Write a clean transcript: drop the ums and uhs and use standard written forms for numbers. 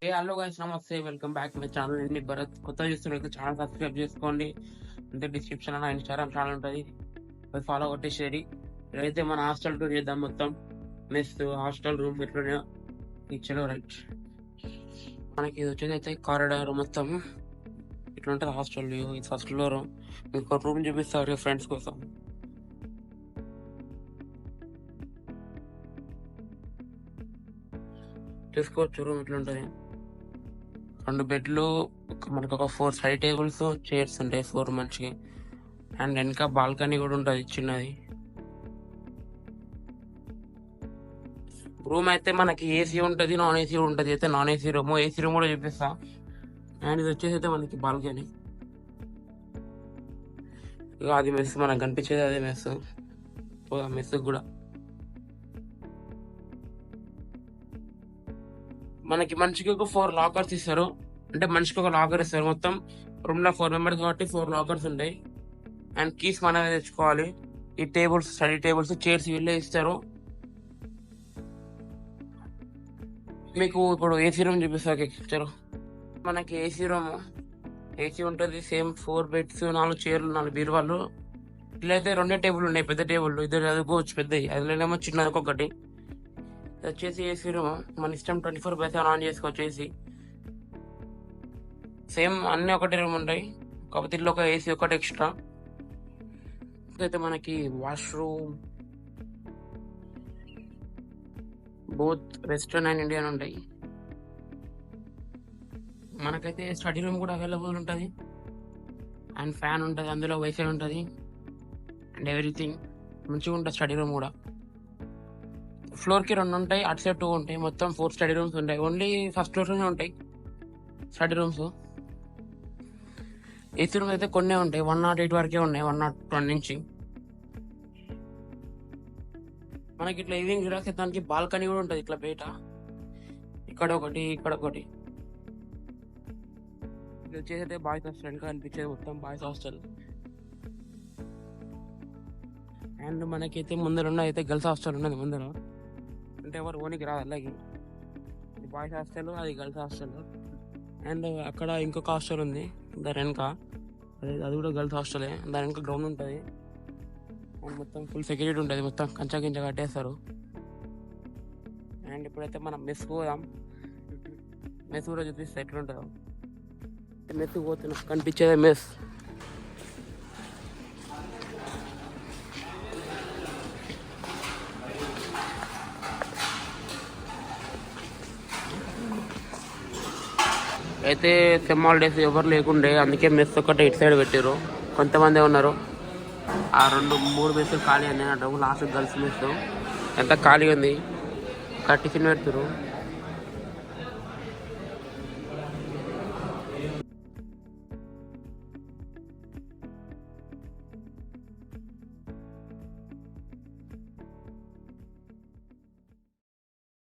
Hello guys, నమస్తే, welcome back my channel. నేను భరత్. కొత్త చూస్తున్నట్లయితే ఛానల్ సబ్స్క్రైబ్ చేసుకోండి. అంటే డిస్క్రిప్షన్ లో నా ఇన్స్టాగ్రామ్ ఛానల్ ఉంటుంది, అది ఫాలో కొట్టేసేది. ఇదైతే మన హాస్టల్ టూర్ చేద్దాం. మొత్తం మెస్, హాస్టల్ రూమ్ ఎట్లున్నా ఇచ్చారు. రైట్, మనకి ఇది వచ్చేది అయితే కారిడార్ మొత్తం ఇట్లా ఉంటుంది హాస్టల్ వ్యూ. ఇది ఫస్ట్ ఫ్లోర్. మీకు రూమ్ చూపిస్తారు ఫ్రెండ్స్ కోసం. చూసుకోవచ్చు రూమ్ ఇట్లుంటుంది. 2 బెడ్లు, మనకు ఒక 4 సైడ్ టేబుల్స్, చైర్స్ ఉంటాయి 4 మంచిగా. అండ్ వెనక బాల్కనీ కూడా ఉంటుంది చిన్నది. రూమ్ అయితే మనకి ఏసీ ఉంటుంది, నాన్ ఏసీ ఉంటుంది. అయితే non AC room, AC room కూడా చూపిస్తా. అండ్ ఇది వచ్చేసి అయితే మనకి బాల్కనీ. ఇక అది మెస్, మనకు కనిపించేది అదే మెస్. మెస్ కూడా మనకి మనిషికి ఒక 4 లాకర్స్ ఇస్తారు. అంటే మనిషికి ఒక లాకర్ ఇస్తారు. మొత్తం రూమ్ లో 4 మెంబర్స్ కాబట్టి 4 లాకర్స్ ఉంటాయి. అండ్ కీస్ మనమే తెచ్చుకోవాలి. ఈ టేబుల్స్, స్టడీ టేబుల్స్, చైర్స్ వీళ్ళే ఇస్తారు. మీకు ఇప్పుడు ఏసీ రూమ్ చూపిస్తారు ఇచ్చారు. మనకి ఏసీ రూమ్, ఏసీ ఉంటుంది. సేమ్ 4 బెడ్స్, 4 చైర్లు, 4 బీరువాళ్ళు. ఇట్లయితే 2 టేబుల్ ఉన్నాయి, పెద్ద టేబుల్. ఇద్దరు చదువుకోవచ్చు పెద్దవి. అందులోనేమో చిన్నది ఒకటి. వచ్చేసి ఏసీ రూమ్ మన ఇష్టం, 24/7 ఆన్ చేసుకోవచ్చు ఏసీ. సేమ్ అన్ని ఒకటే రూమ్ ఉంటాయి, కాకపోతే ఇల్లు ఒక ఏసీ ఒకటి ఎక్స్ట్రా. అయితే మనకి washroom, both western and Indian ఉంటాయి. మనకైతే స్టడీ రూమ్ కూడా అవైలబుల్ ఉంటుంది. అండ్ ఫ్యాన్ ఉంటుంది, అందులో వైఫై ఉంటుంది అండ్ ఎవ్రీథింగ్ మంచిగా ఉంటుంది. స్టడీ రూమ్ కూడా ఫ్లోర్కి 2 ఉంటాయి, అటు సైడ్ 2 ఉంటాయి. మొత్తం 4 స్టడీ రూమ్స్ ఉంటాయి. ఓన్లీ ఫస్ట్ ఫ్లోర్లోనే ఉంటాయి స్టడీ రూమ్స్. ఏసీ రూమ్స్ అయితే కొన్ని ఉంటాయి, 108 వరకే ఉన్నాయి, 101 నుంచి. మనకి ఇట్లా ఈవినింగ్ రిలాక్స్ దానికి బాల్కనీ కూడా ఉంటుంది. ఇట్లా బయట ఇక్కడ ఒకటి, ఇక్కడ ఒకటి. ఇది వచ్చేసి అయితే బాయ్స్ హాస్టల్ ఇంకా అనిపించేది, మొత్తం బాయ్స్ హాస్టల్. అండ్ మనకైతే ముందర అయితే గర్ల్స్ హాస్టల్ ఉన్నది ముందర. అంటే ఎవరు ఓనికి రాదు అలాగే. ఇది బాయ్స్ హాస్టల్, అది గర్ల్స్ హాస్టల్. అండ్ అక్కడ ఇంకొక హాస్టల్ ఉంది దాని వెనక, అది కూడా గర్ల్స్ హాస్టలే. దాని వెనక గ్రౌండ్ ఉంటుంది. అండ్ మొత్తం ఫుల్ సెక్యూరిటీ ఉంటుంది, మొత్తం కంచా గించ కట్టేస్తారు. అండ్ ఇప్పుడైతే మనం మెస్ పోదాం. మెస్ కూడా చూపిస్తే ఎట్లుంటుందో. మెస్ పోతున్నాం, కనిపించేదే మెస్. అయితే సెమ్ హాలిడేస్ ఎవరు లేకుండే, అందుకే మెస్ ఒకటే ఇటు సైడ్ పెట్టారు. కొంతమంది ఉన్నారు. ఆ 2-3 మెస్సులు ఖాళీ అన్నాయి. లాస్ట్ గర్ల్స్ మెస్ ఎంత ఖాళీ ఉంది, టిఫిన్ పెడతారు.